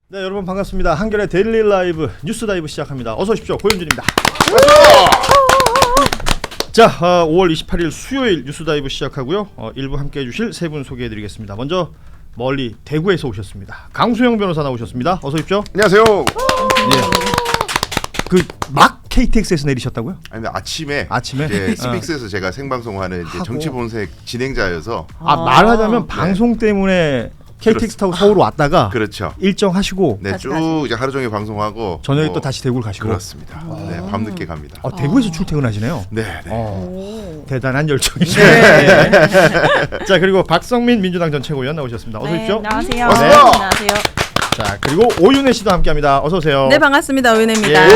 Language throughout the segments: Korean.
네, 여러분 반갑습니다. 한겨레 데일리 라이브 뉴스 다이브 시작합니다. 어서 오십시오. 고현준입니다. 자, 5월 28일 수요일 뉴스 다이브 시작하고요. 일부 함께해 주실 세 분 소개해 드리겠습니다. 먼저 멀리 대구에서 오셨습니다. 강수영 변호사 나오셨습니다. 어서 오십시오. 안녕하세요. 막 KTX에서 내리셨다고요? 아니, 아침에 아침에? 스픽스에서 제가 생방송하는 이제 정치본색 진행자여서 말하자면 방송 때문에 KTX 타고 서울 왔다가 그렇죠. 일정 하시고 네, 쭉 이제 하루 종일 방송하고 저녁에 또 다시 대구를 가시고. 그렇습니다. 네, 밤늦게 갑니다. 대구에서 출퇴근하시네요. 네. 네. 대단한 열정이시죠. 네. 자, 그리고 박성민 민주당 전 최고위원 나오셨습니다. 어서 오십시오. 네, 안녕하세요. 네. 안녕하세요. 자, 그리고 오윤혜 씨도 함께합니다. 어서 오세요. 네, 반갑습니다. 오윤혜입니다. 예.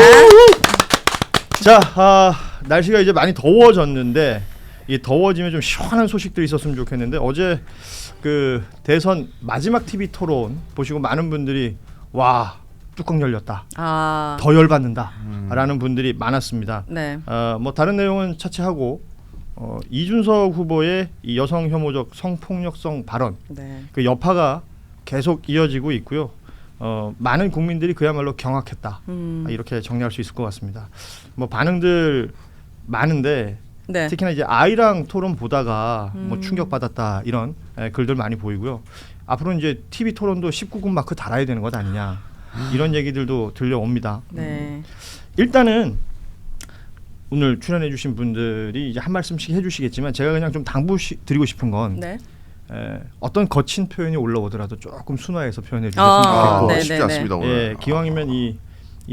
자, 날씨가 이제 많이 더워졌는데 이 더워지면 좀 시원한 소식들이 있었으면 좋겠는데 어제 그 대선 마지막 TV 토론 보시고 많은 분들이 와 뚜껑 열렸다. 더 열받는다라는 분들이 많았습니다. 네. 뭐 다른 내용은 차치하고 이준석 후보의 이 여성 혐오적 성폭력성 발언 네. 그 여파가 계속 이어지고 있고요. 많은 국민들이 그야말로 경악했다. 이렇게 정리할 수 있을 것 같습니다. 뭐 반응들 많은데 네. 특히나 이제 아이랑 토론 보다가 뭐 충격받았다 이런 글들 많이 보이고요. 앞으로 이제 TV 토론도 19금 마크 달아야 되는 것 아니냐 이런 얘기들도 들려옵니다. 네. 일단은 오늘 출연해주신 분들이 이제 한 말씀씩 해주시겠지만 제가 그냥 좀 당부드리고 싶은 건 네. 어떤 거친 표현이 올라오더라도 조금 순화해서 표현해 주셨으면 좋겠고 네, 쉽지 네, 않습니다 오늘. 예, 기왕이면 이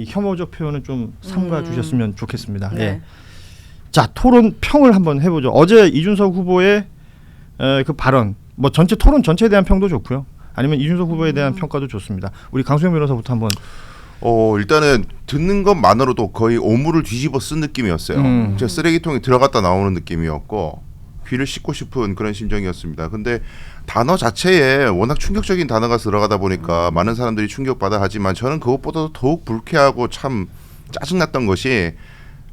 혐오적 표현은 좀 삼가 주셨으면 좋겠습니다. 네. 예. 자, 토론 평을 한번 해보죠. 어제 이준석 후보의 그 발언, 뭐 전체 토론 전체에 대한 평도 좋고요. 아니면 이준석 후보에 대한 평가도 좋습니다. 우리 강수영 변호사부터 한번. 일단은 듣는 것만으로도 거의 오물을 뒤집어 쓴 느낌이었어요. 진짜 쓰레기통에 들어갔다 나오는 느낌이었고 귀를 씻고 싶은 그런 심정이었습니다. 근데 단어 자체에 워낙 충격적인 단어가 들어가다 보니까 많은 사람들이 충격받아 하지만 저는 그것보다도 더욱 불쾌하고 참 짜증났던 것이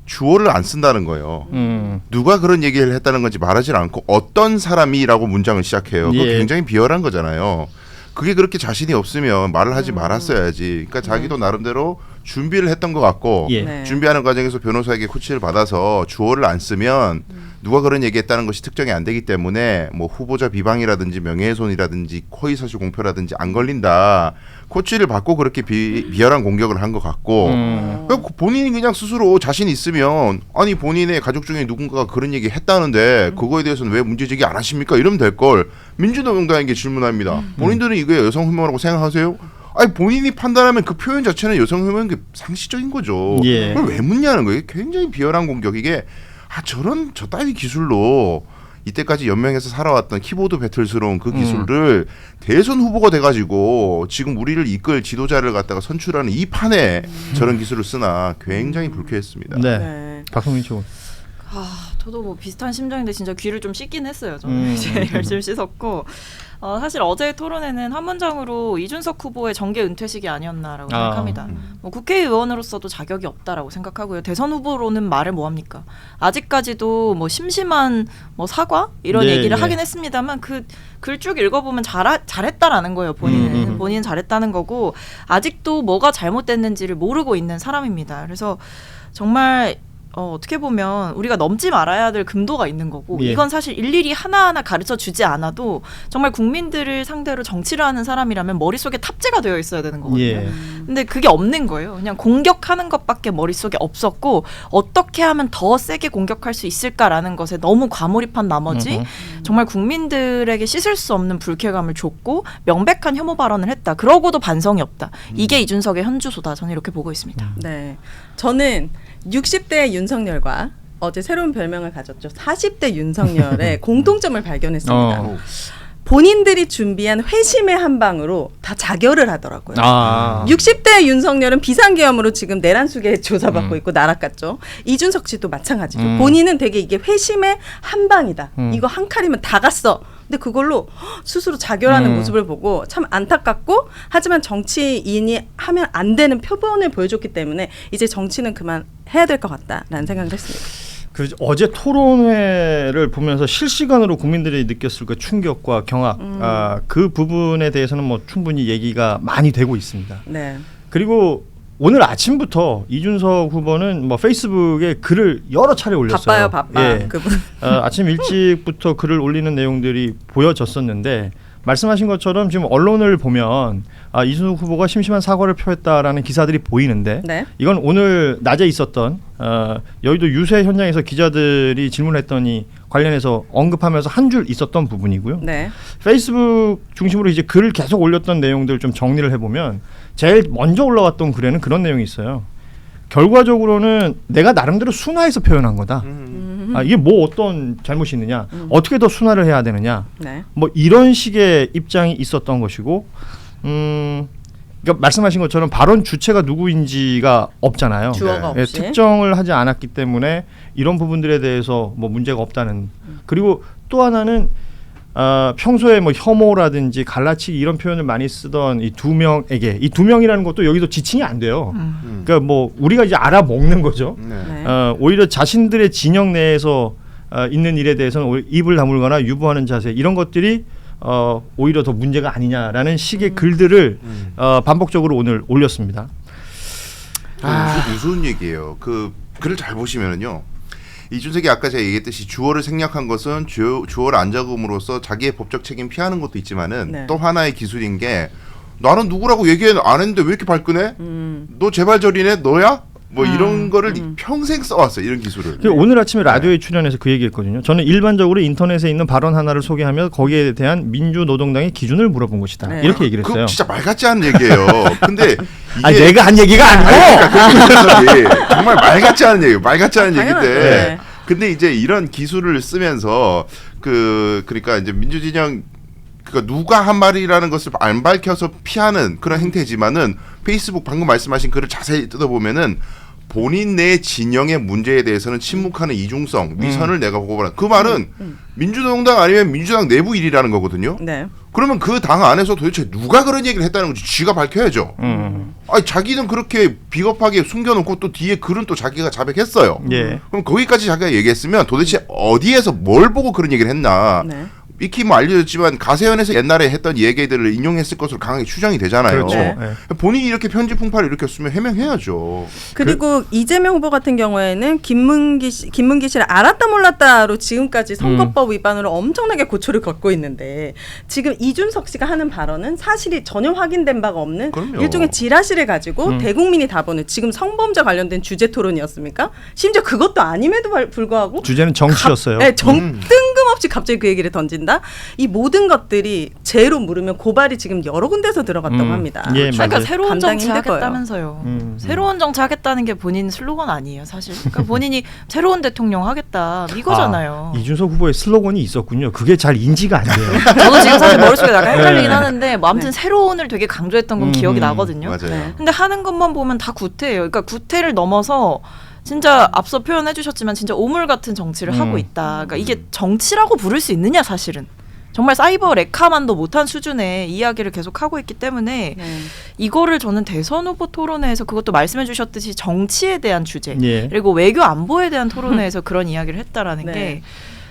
주어를 안 쓴다는 거예요. 누가 그런 얘기를 했다는 건지 말하지 않고 어떤 사람이라고 문장을 시작해요. 그거 예. 굉장히 비열한 거잖아요. 그게 그렇게 자신이 없으면 말을 하지 말았어야지. 그러니까 자기도 나름대로 준비를 했던 것 같고 예. 네. 준비하는 과정에서 변호사에게 코치를 받아서 주어를 안 쓰면 누가 그런 얘기했다는 것이 특정이 안 되기 때문에 뭐 후보자 비방이라든지 명예훼손이라든지 허위사실 공표라든지 안 걸린다. 코치를 받고 그렇게 비열한 공격을 한 것 같고 그러니까 본인이 그냥 스스로 자신 있으면 아니 본인의 가족 중에 누군가가 그런 얘기 했다는데 그거에 대해서는 왜 문제제기 안 하십니까? 이러면 될 걸 민주당에게 질문합니다. 본인들은 이게 여성 혐오라고 생각하세요? 아니 본인이 판단하면 그 표현 자체는 여성 혐오인 게 상식적인 거죠. 예. 그걸 왜 묻냐는 거예요. 굉장히 비열한 공격. 이게 저 따위 기술로 이때까지 연맹에서 살아왔던 키보드 배틀스러운 그 기술을 대선 후보가 돼가지고 지금 우리를 이끌 지도자를 갖다가 선출하는 이 판에 저런 기술을 쓰나 굉장히 불쾌했습니다. 네. 네. 박성민 최고. 저도 뭐 비슷한 심정인데 진짜 귀를 좀 씻긴 했어요. 저는 이제 열심히 씻었고 사실 어제 토론회는 한 문장으로 이준석 후보의 정계 은퇴식이 아니었나라고 생각합니다. 뭐 국회의원으로서도 자격이 없다라고 생각하고요. 대선 후보로는 말을 뭐 합니까? 아직까지도 뭐 심심한 뭐 사과 이런 네, 얘기를 네. 하긴 했습니다만 그 글 쭉 읽어보면 잘했다라는 거예요. 본인은 잘했다는 거고 아직도 뭐가 잘못됐는지를 모르고 있는 사람입니다. 그래서 정말 어떻게 보면 우리가 넘지 말아야 될 금도가 있는 거고 예. 이건 사실 일일이 하나하나 가르쳐 주지 않아도 정말 국민들을 상대로 정치를 하는 사람이라면 머릿속에 탑재가 되어 있어야 되는 거거든요. 예. 근데 그게 없는 거예요. 그냥 공격하는 것밖에 머릿속에 없었고 어떻게 하면 더 세게 공격할 수 있을까라는 것에 너무 과몰입한 나머지 정말 국민들에게 씻을 수 없는 불쾌감을 줬고 명백한 혐오 발언을 했다. 그러고도 반성이 없다. 이게 이준석의 현주소다. 저는 이렇게 보고 있습니다. 네. 저는 60대 윤석열과 어제 새로운 별명을 가졌죠. 40대 윤석열의 공통점을 발견했습니다. 본인들이 준비한 회심의 한 방으로 다 자결을 하더라고요. 60대 윤석열은 비상계엄으로 지금 내란수계 조사받고 있고 나락갔죠. 이준석 씨도 마찬가지죠. 본인은 되게 이게 회심의 한 방이다. 이거 한 칼이면 다 갔어. 근데 그걸로 스스로 자결하는 모습을 보고 참 안타깝고 하지만 정치인이 하면 안 되는 표본을 보여줬기 때문에 이제 정치는 그만 해야 될 것 같다라는 생각을 했습니다. 그 어제 토론회를 보면서 실시간으로 국민들이 느꼈을 그 충격과 경악, 그 부분에 대해서는 뭐 충분히 얘기가 많이 되고 있습니다. 네. 그리고 오늘 아침부터 이준석 후보는 뭐 페이스북에 글을 여러 차례 올렸어요. 바빠. 예. 그분. 아침 일찍부터 글을 올리는 내용들이 보여졌었는데 말씀하신 것처럼 지금 언론을 보면 이준석 후보가 심심한 사과를 표했다라는 기사들이 보이는데 네. 이건 오늘 낮에 있었던 여의도 유세 현장에서 기자들이 질문했더니 관련해서 언급하면서 한 줄 있었던 부분이고요. 네. 페이스북 중심으로 이제 글을 계속 올렸던 내용들 좀 정리를 해보면 제일 먼저 올라왔던 글에는 그런 내용이 있어요. 결과적으로는 내가 나름대로 순화해서 표현한 거다. 이게 뭐 어떤 잘못이 있느냐, 어떻게 더 순화를 해야 되느냐, 네. 뭐 이런 식의 입장이 있었던 것이고, 그러니까 말씀하신 것처럼 발언 주체가 누구인지가 없잖아요. 주어가 예, 없이. 특정을 하지 않았기 때문에 이런 부분들에 대해서 뭐 문제가 없다는. 그리고 또 하나는 평소에 뭐 혐오라든지 갈라치기 이런 표현을 많이 쓰던 이 두 명에게, 이 두 명이라는 것도 여기서 지칭이 안 돼요. 그러니까 뭐 우리가 이제 알아먹는 거죠. 네. 네. 오히려 자신들의 진영 내에서 있는 일에 대해서는 입을 다물거나 유보하는 자세, 이런 것들이 오히려 더 문제가 아니냐라는 식의 글들을 반복적으로 오늘 올렸습니다. 우스운 얘기예요. 그 글을 잘 보시면은요. 이준석이 아까 제가 얘기했듯이 주어를 생략한 것은 주어를 안 적음으로써 자기의 법적 책임 피하는 것도 있지만은 네. 또 하나의 기술인 게 나는 누구라고 얘기 안 했는데 왜 이렇게 발끈해? 너 제발저리네? 너야? 뭐 이런 거를 평생 써왔어요. 이런 기술을. 오늘 아침에 라디오에 출연해서 그 얘기했거든요. 저는 일반적으로 인터넷에 있는 발언 하나를 소개하며 거기에 대한 민주노동당의 기준을 물어본 것이다. 네. 이렇게 얘기를 했어요. 그 진짜 말 같지 않은 얘기예요. 근데 이게 내가 한 얘기가 아니고 그러니까 정말 말 같지 않은 얘기예요. 말 같지 않은 당연하죠. 얘기인데 네. 근데 이제 이런 기술을 쓰면서 그러니까 이제 민주진영 그러니까 누가 한 말이라는 것을 안 밝혀서 피하는 그런 행태지만은 페이스북 방금 말씀하신 글을 자세히 뜯어보면은 본인 내 진영의 문제에 대해서는 침묵하는 이중성, 위선을 내가 보고보라. 그 말은 민주노동당 아니면 민주당 내부 일이라는 거거든요. 네. 그러면 그 당 안에서 도대체 누가 그런 얘기를 했다는 건지 쥐가 밝혀야죠. 아니 자기는 그렇게 비겁하게 숨겨놓고 또 뒤에 글은 또 자기가 자백했어요. 예. 그럼 거기까지 자기가 얘기했으면 도대체 어디에서 뭘 보고 그런 얘기를 했나. 네. 익히 뭐 알려졌지만 가세연에서 옛날에 했던 얘기들을 인용했을 것으로 강하게 추정이 되잖아요. 그렇죠. 네. 예. 본인이 이렇게 편집 풍파를 일으켰으면 해명해야죠. 그리고 이재명 후보 같은 경우에는 김문기 씨를 알았다 몰랐다로 지금까지 선거법 위반으로 엄청나게 고초를 겪고 있는데 지금 이준석 씨가 하는 발언은 사실이 전혀 확인된 바가 없는 그럼요. 일종의 지라시를 가지고 대국민이 다 보는 지금 성범죄 관련된 주제 토론이었습니까? 심지어 그것도 아님에도 불구하고 주제는 정치였어요. 네, 뜬금없이 갑자기 그 얘기를 던진다. 이 모든 것들이 죄로 물으면 고발이 지금 여러 군데서 들어갔다고 합니다. 예, 그러니까 맞아요. 새로운 감당이 정치 힘들 거예요. 하겠다면서요. 새로운 정치 하겠다는 게 본인 슬로건 아니에요, 사실. 그러니까 본인이 새로운 대통령 하겠다 이거잖아요. 이준석 후보의 슬로건이 있었군요. 그게 잘 인지가 안 돼요. 저도 지금 사실 머릿속에 약간 헷갈리긴 하는데 뭐 아무튼 새로운을 되게 강조했던 건 기억이 나거든요. 맞아요. 네. 근데 하는 것만 보면 다 구태예요. 그러니까 구태를 넘어서 진짜 앞서 표현해 주셨지만 진짜 오물 같은 정치를 하고 있다. 그러니까 이게 정치라고 부를 수 있느냐 사실은. 정말 사이버 레카만도 못한 수준의 이야기를 계속 하고 있기 때문에 네. 이거를 저는 대선 후보 토론회에서 그것도 말씀해 주셨듯이 정치에 대한 주제 예. 그리고 외교 안보에 대한 토론회에서 그런 이야기를 했다라는 네. 게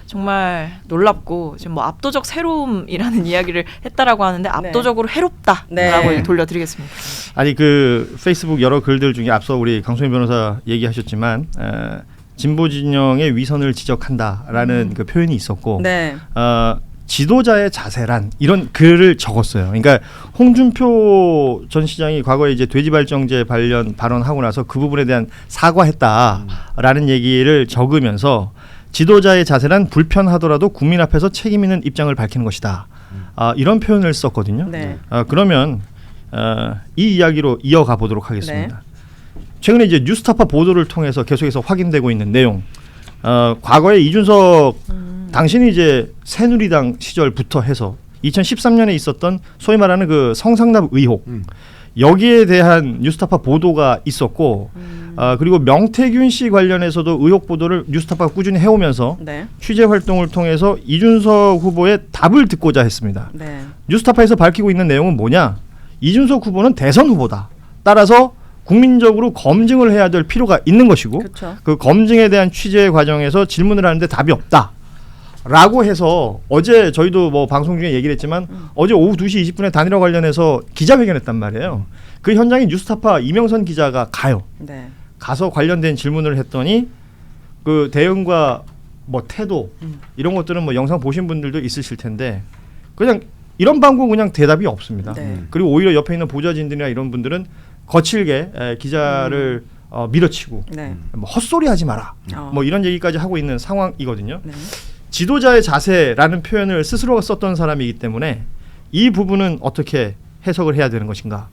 정말 놀랍고 지금 뭐 압도적 새로움이라는 이야기를 했다라고 하는데 압도적으로 해롭다라고 네. 돌려드리겠습니다. 아니 그 페이스북 여러 글들 중에 앞서 우리 강소민 변호사 얘기하셨지만 진보 진영의 위선을 지적한다라는 그 표현이 있었고 네. 지도자의 자세란 이런 글을 적었어요. 그러니까 홍준표 전 시장이 과거에 이제 돼지발정제 발언하고 나서 그 부분에 대한 사과했다라는 얘기를 적으면서 지도자의 자세란 불편하더라도 국민 앞에서 책임 있는 입장을 밝히는 것이다. 이런 표현을 썼거든요. 네. 그러면 이 이야기로 이어가 보도록 하겠습니다. 최근에 이제 뉴스타파 보도를 통해서 계속해서 확인되고 있는 내용. 과거에 이준석 당신이 이제 새누리당 시절부터 해서 2013년에 있었던 소위 말하는 그 성상납 의혹 여기에 대한 뉴스타파 보도가 있었고 그리고 명태균 씨 관련해서도 의혹 보도를 뉴스타파가 꾸준히 해오면서 네. 취재 활동을 통해서 이준석 후보의 답을 듣고자 했습니다. 네. 뉴스타파에서 밝히고 있는 내용은 뭐냐? 이준석 후보는 대선 후보다. 따라서 국민적으로 검증을 해야 될 필요가 있는 것이고 그렇죠. 그 검증에 대한 취재 과정에서 질문을 하는데 답이 없다. 라고 해서 어제 저희도 뭐 방송 중에 얘기를 했지만 어제 오후 2시 20분에 단일화 관련해서 기자회견했단 말이에요. 그 현장에 뉴스타파 이명선 기자가 가요. 네. 가서 관련된 질문을 했더니 그 대응과 뭐 태도 이런 것들은 뭐 영상 보신 분들도 있으실 텐데 그냥 이런 방구 그냥 대답이 없습니다. 네. 그리고 오히려 옆에 있는 보좌진들이나 이런 분들은 거칠게 기자를 밀어치고 네. 뭐 헛소리 하지 마라. 어. 뭐 이런 얘기까지 하고 있는 상황이거든요. 네. 지도자의 자세라는 표현을 스스로가 썼던 사람이기 때문에 이 부분은 어떻게 해석을 해야 되는 것인가?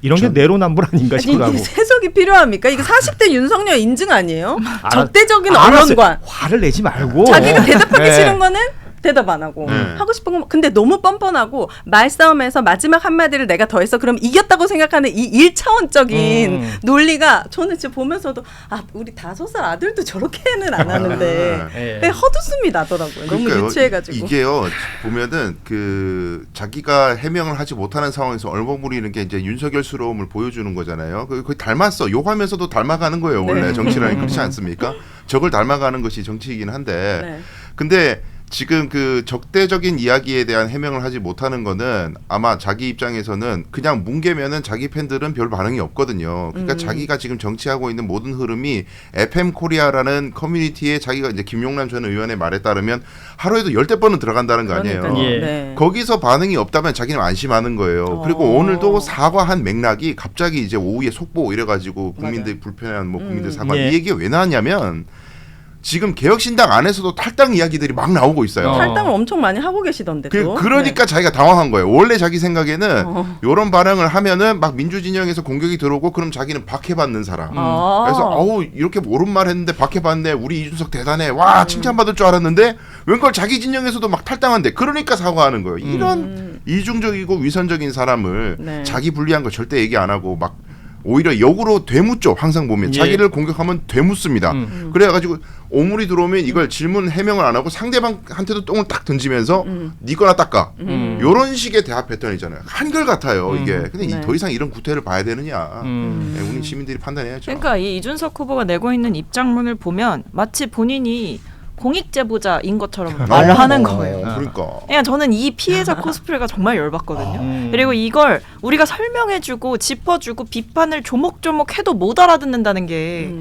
이런 게 내로남불 아닌가 아니, 싶기도 하고. 이게 해석이 필요합니까? 이게 40대 윤석열 인증 아니에요? 알아- 적대적인 알았어요. 언론관. 화를 내지 말고 자기가 대답하기 네. 싫은 거는 대답 안 하고 하고 싶은 거 근데 너무 뻔뻔하고 말싸움에서 마지막 한마디를 내가 더 했어 그럼 이겼다고 생각하는 이 1차원적인 논리가 저는 진짜 보면서도 아 우리 5살 아들도 저렇게는 안 하는데 네. 네, 헛웃음이 나더라고요. 너무 그러니까요. 유치해가지고. 이게요 보면은 그 자기가 해명을 하지 못하는 상황에서 얼버무리는 게 이제 윤석열스러움을 보여주는 거잖아요. 거의 닮았어. 욕하면서도 닮아가는 거예요. 원래 네. 정치라는 게 그렇지 않습니까? 적을 닮아가는 것이 정치이긴 한데 네. 근데 지금 그 적대적인 이야기에 대한 해명을 하지 못하는 거는 아마 자기 입장에서는 그냥 뭉개면은 자기 팬들은 별 반응이 없거든요. 그러니까 자기가 지금 정치하고 있는 모든 흐름이 FM 코리아라는 커뮤니티에 자기가 이제 김용남 전 의원의 말에 따르면 하루에도 10대 번은 들어간다는 거 아니에요. 그러니까요. 예. 네. 거기서 반응이 없다면 자기는 안심하는 거예요. 그리고 오늘도 사과한 맥락이 갑자기 이제 오후에 속보 이래가지고 국민들이 불편해하는 뭐 국민들 사과 예. 이 얘기가 왜 나왔냐면 지금 개혁신당 안에서도 탈당 이야기들이 막 나오고 있어요. 탈당을 엄청 많이 하고 계시던데 또. 그러니까 자기가 당황한 거예요. 원래 자기 생각에는 어. 이런 반응을 하면은 막 민주진영에서 공격이 들어오고 그럼 자기는 박해받는 사람. 아. 그래서 어우 이렇게 옳은 말 했는데 박해받네. 우리 이준석 대단해. 와 칭찬받을 줄 알았는데 웬걸 자기 진영에서도 막 탈당한대. 그러니까 사과하는 거예요. 이런 이중적이고 위선적인 사람을 네. 자기 불리한 거 절대 얘기 안 하고 막 오히려 역으로 되묻죠. 항상 보면 예. 자기를 공격하면 되묻습니다. 그래가지고 오물이 들어오면 이걸 질문 해명을 안 하고 상대방한테도 똥을 딱 던지면서 니 거나 닦아. 요런 식의 대화 패턴이잖아요. 한결같아요 이게. 근데 네. 더 이상 이런 구태를 봐야 되느냐. 네, 우리 시민들이 판단해야죠. 그러니까 이 이준석 후보가 내고 있는 입장문을 보면 마치 본인이 공익제보자인 것처럼 말을 하는 거예요. 그러니까. 그냥 저는 이 피해자 코스프레가 정말 열받거든요. 그리고 이걸 우리가 설명해주고 짚어주고 비판을 조목조목 해도 못 알아듣는다는 게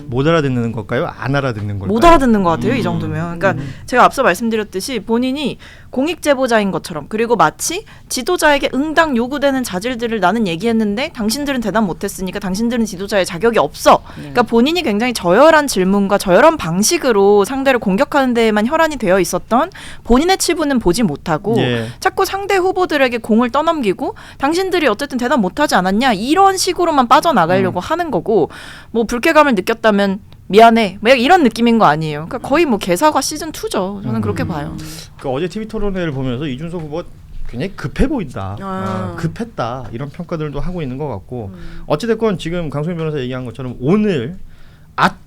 못 알아듣는 걸까요? 안 알아듣는 걸까요? 못 알아듣는 것 같아요. 이 정도면. 그러니까 제가 앞서 말씀드렸듯이 본인이 공익제보자인 것처럼 그리고 마치 지도자에게 응당 요구되는 자질들을 나는 얘기했는데 당신들은 대답 못했으니까 당신들은 지도자의 자격이 없어. 그러니까 본인이 굉장히 저열한 질문과 저열한 방식으로 상대를 공격하는 데에만 혈안이 되어 있었던 본인의 치부는 보지 못하고 예. 자꾸 상대 후보들에게 공을 떠넘기고 당신들이 어쨌든 대답 못하지 않았냐 이런 식으로만 빠져나가려고 하는 거고 뭐 불쾌감을 느꼈다면 미안해 뭐 이런 느낌인 거 아니에요. 그러니까 거의 뭐 개사과 시즌 2죠. 저는 그렇게 봐요. 그 어제 TV 토론회를 보면서 이준석 후보가 굉장히 급해 보인다. 급했다. 이런 평가들도 하고 있는 것 같고 어찌됐건 지금 강소민 변호사 얘기한 것처럼 오늘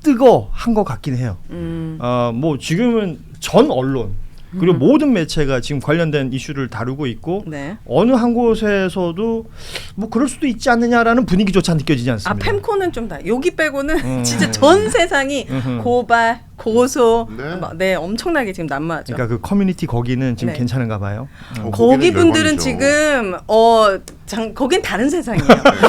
뜨거 한 것 같긴 해요. 뭐 지금은 전 언론 그리고 모든 매체가 지금 관련된 이슈를 다루고 있고 네. 어느 한 곳에서도 뭐 그럴 수도 있지 않느냐라는 분위기조차 느껴지지 않습니다. 팸코는 좀 다. 여기 빼고는 진짜 전 세상이 고발, 고소, 네 엄청나게 지금 난무하죠. 그러니까 그 커뮤니티 거기는 지금 네. 괜찮은가 봐요. 거기 분들은 지금 거긴 다른 세상이에요.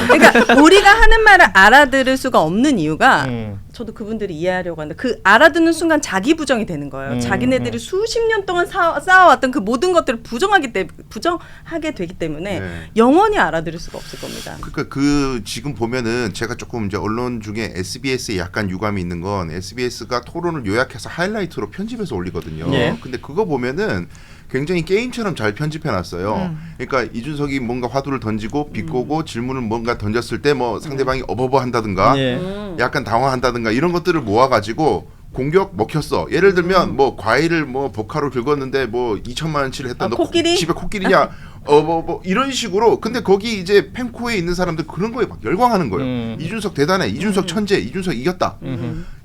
그러니까 우리가 하는 말을 알아들을 수가 없는 이유가 저도 그분들이 이해하려고 하는데 그 알아듣는 순간 자기 부정이 되는 거예요. 자기네들이 수십 년 동안 쌓아왔던 그 모든 것들을 부정하게 되기 때문에 네. 영원히 알아들을 수가 없을 겁니다. 그러니까 그 지금 보면은 제가 조금 이제 언론 중에 SBS에 약간 유감이 있는 건 SBS가 토론을 요약해서 하이라이트로 편집해서 올리거든요. 예. 근데 그거 보면은 굉장히 게임처럼 잘 편집해놨어요. 그러니까 이준석이 뭔가 화두를 던지고 비꼬고 질문을 뭔가 던졌을 때 뭐 상대방이 어버버 한다든가 예. 약간 당황한다든가 이런 것들을 모아가지고 공격 먹혔어. 예를 들면 뭐 과일을 뭐 보카로 긁었는데 뭐 2천만 원치를 했다. 너 코끼리? 집에 코끼리냐? 뭐 이런 식으로. 근데 거기 이제 펜코에 있는 사람들 그런 거에 막 열광하는 거예요. 이준석 대단해, 이준석 천재, 이준석 이겼다.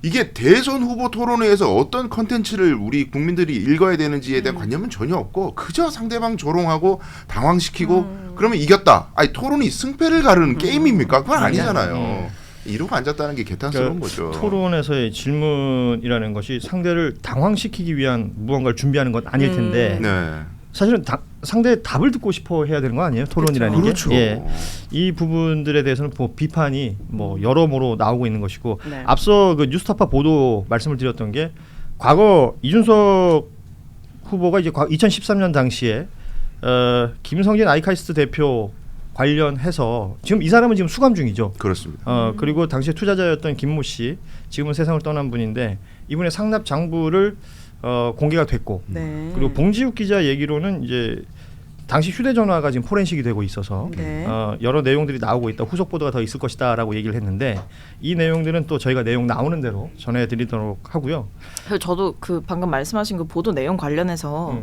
이게 대선 후보 토론회에서 어떤 컨텐츠를 우리 국민들이 읽어야 되는지에 대한 관념은 전혀 없고 그저 상대방 조롱하고 당황시키고 그러면 이겼다. 아니 토론이 승패를 가르는 게임입니까? 그건 아니잖아요. 이러고 앉았다는 게 개탄스러운 거죠. 토론에서의 질문이라는 것이 상대를 당황시키기 위한 무언가를 준비하는 건 아닐 텐데 네. 사실은 상대의 답을 듣고 싶어 해야 되는 거 아니에요? 토론이라는 게. 그렇죠. 예. 이 부분들에 대해서는 뭐 비판이 뭐 여러모로 나오고 있는 것이고 네. 앞서 그 뉴스타파 보도 말씀을 드렸던 게 과거 이준석 후보가 이제 2013년 당시에 김성진 아이카이스트 대표 관련해서 지금 이 사람은 지금 수감 중이죠. 그렇습니다. 그리고 당시에 투자자였던 김모 씨 지금은 세상을 떠난 분인데 이분의 상납 장부를 공개가 됐고 네. 그리고 봉지욱 기자 얘기로는 이제 당시 휴대전화가 지금 포렌식이 되고 있어서 네. 여러 내용들이 나오고 있다. 후속 보도가 더 있을 것이다라고 얘기를 했는데 이 내용들은 또 저희가 내용 나오는 대로 전해드리도록 하고요. 그래서 저도 그 방금 말씀하신 그 보도 내용 관련해서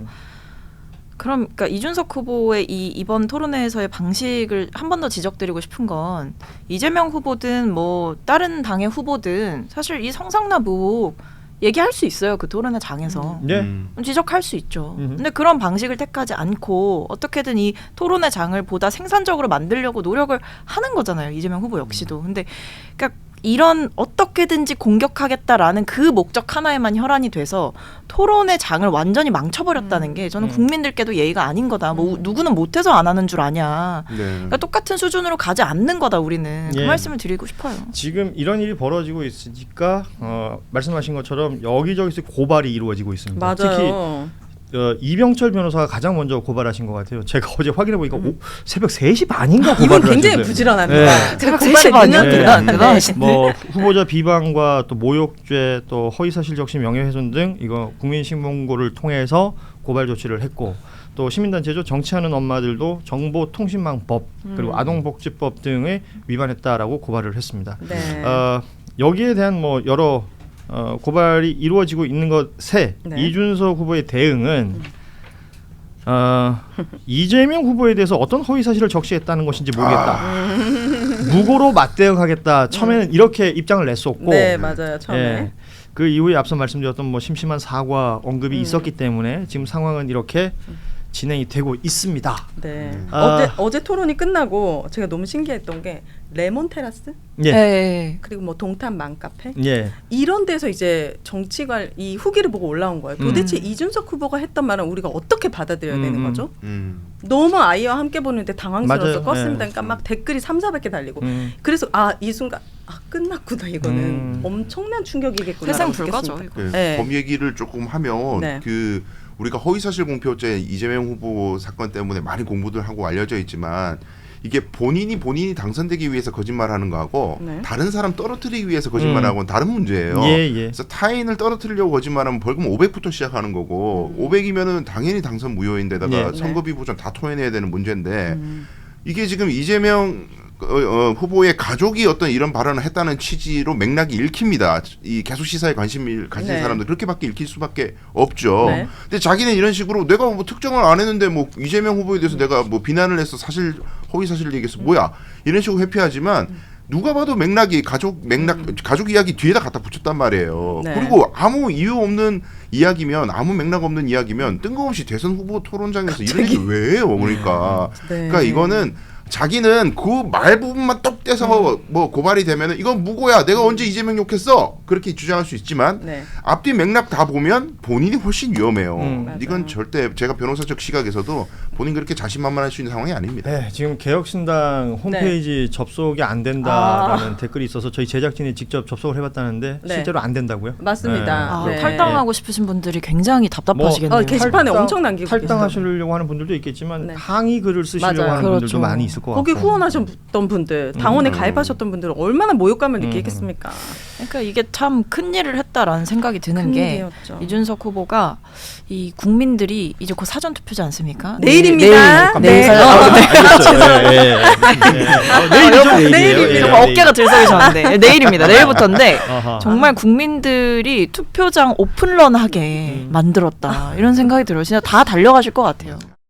그럼 그러니까 이준석 후보의 이번 토론회에서의 방식을 한 번 더 지적드리고 싶은 건 이재명 후보든 뭐 다른 당의 후보든 사실 이 성상납 의혹 얘기할 수 있어요. 그 토론회 장에서. 네. 지적할 수 있죠. 근데 그런 방식을 택하지 않고 어떻게든 이 토론회 장을 보다 생산적으로 만들려고 노력을 하는 거잖아요. 이재명 후보 역시도. 근데 그러니까 이런 어떻게든지 공격하겠다라는 그 목적 하나에만 혈안이 돼서 토론의 장을 완전히 망쳐버렸다는 게 저는 국민들께도 예의가 아닌 거다. 뭐 누구는 못해서 안 하는 줄 아냐. 네. 그러니까 똑같은 수준으로 가지 않는 거다 우리는. 그 예. 말씀을 드리고 싶어요. 지금 이런 일이 벌어지고 있으니까 말씀하신 것처럼 여기저기서 고발이 이루어지고 있습니다. 맞아요. 특히 이병철 변호사가 가장 먼저 고발하신 것 같아요. 제가 어제 확인해 보니까 새벽 3시 반인가 고발을 이분 굉장히 하셨어요. 부지런합니다. 제가 고발이 3시 반이요? 네. 대단하신데. 뭐 후보자 비방과 또 모욕죄 또 허위사실 적시 명예훼손 등 이거 국민신문고를 통해서 고발 조치를 했고 또 시민단체죠. 정치하는 엄마들도 정보통신망법 그리고 아동복지법 등에 위반했다라고 고발을 했습니다. 네. 여기에 대한 뭐 여러 고발이 이루어지고 있는 것에 네. 이준석 후보의 대응은 이재명 후보에 대해서 어떤 허위 사실을 적시했다는 것인지 모르겠다. 무고로 맞대응하겠다. 처음에는 이렇게 입장을 냈었고, 네, 맞아요. 처음에. 예, 그 이후에 앞서 말씀드렸던 뭐 심심한 사과 언급이 있었기 때문에 지금 상황은 이렇게 진행이 되고 있습니다. 네. 아. 어제 토론이 끝나고 제가 너무 신기했던 게 레몬 테라스 예, 네. 그리고 뭐 동탄 맘카페 예, 이런 데서 이제 정치관 이 후기를 보고 올라온 거예요. 도대체 이준석 후보가 했던 말은 우리가 어떻게 받아들여야 되는 거죠? 너무 아이와 함께 보는데 당황스러워서 맞아요. 껐습니다. 네. 그러니까 막 댓글이 3,400개 달리고 그래서 이 순간 끝났구나 이거는 엄청난 충격이겠구나. 세상 불가죠. 이거. 네. 네. 범 얘기를 조금 하면 네. 그 우리가 허위사실 공표죄 이재명 후보 사건 때문에 많이 공부들 하고 알려져 있지만 이게 본인이 당선되기 위해서 거짓말하는 거하고 네. 다른 사람 떨어뜨리기 위해서 거짓말하고는 다른 문제예요. 예. 그래서 타인을 떨어뜨리려고 거짓말하면 벌금 500부터 시작하는 거고 500이면은 당연히 당선 무효인데다가 예. 선거비 보전 다 토해내야 되는 문제인데 이게 지금 이재명 후보의 가족이 어떤 이런 발언을 했다는 취지로 맥락이 읽힙니다. 이 계속 시사에 관심을 가진 네. 사람들 그렇게밖에 읽힐 수밖에 없죠. 네. 근데 자기는 이런 식으로 내가 뭐 특정을 안 했는데 뭐 이재명 후보에 대해서 내가 뭐 비난을 해서 사실 허위 사실을 얘기해서 뭐야 이런 식으로 회피하지만 누가 봐도 맥락이 가족 이야기 뒤에다 갖다 붙였단 말이에요. 네. 그리고 아무 이유 없는 이야기면 아무 맥락 없는 이야기면 뜬금없이 대선 후보 토론장에서 이런 얘기 왜 해요? 그러니까 네. 그러니까 이거는 자기는 그 말 부분만 똑 떼서 뭐 고발이 되면은 이건 무고야. 내가 언제 이재명 욕했어? 그렇게 주장할 수 있지만 네. 앞뒤 맥락 다 보면 본인이 훨씬 위험해요. 이건 맞아요. 절대 제가 변호사적 시각에서도 본인 그렇게 자신만만할 수 있는 상황이 아닙니다. 네, 지금 개혁신당 홈페이지 접속이 안 된다라는 댓글이 있어서 저희 제작진이 직접 접속을 해봤다는데 네. 실제로 안 된다고요? 맞습니다. 아, 네. 탈당하고 싶으신 분들이 굉장히 답답하시겠네요. 게시판에 엄청 남기고 탈당하시려고 하는 분들도 있겠지만 네. 항의 글을 쓰시려고 맞아요. 하는 그렇죠. 분들도 많이 있을 것 거기 같고. 후원하셨던 분들, 당원에 가입하셨던 분들은 얼마나 모욕감을 느끼겠습니까? 그러니까 이게 참 큰일을 했다라는 생각이 드는 게 큰일이었죠. 이준석 후보가 이 국민들이 이제 곧 사전 투표지 않습니까? 내일입니다. 내일 네. 사전 알겠어요. 내일이죠, 내일이에요. 내일입니다. 정말 어깨가 들썩이셨는데 내일입니다. 내일부터인데 아하. 정말 국민들이 투표장 오픈런하게 만들었다 이런 생각이 들어요. 진짜 다 달려가실 것 같아요.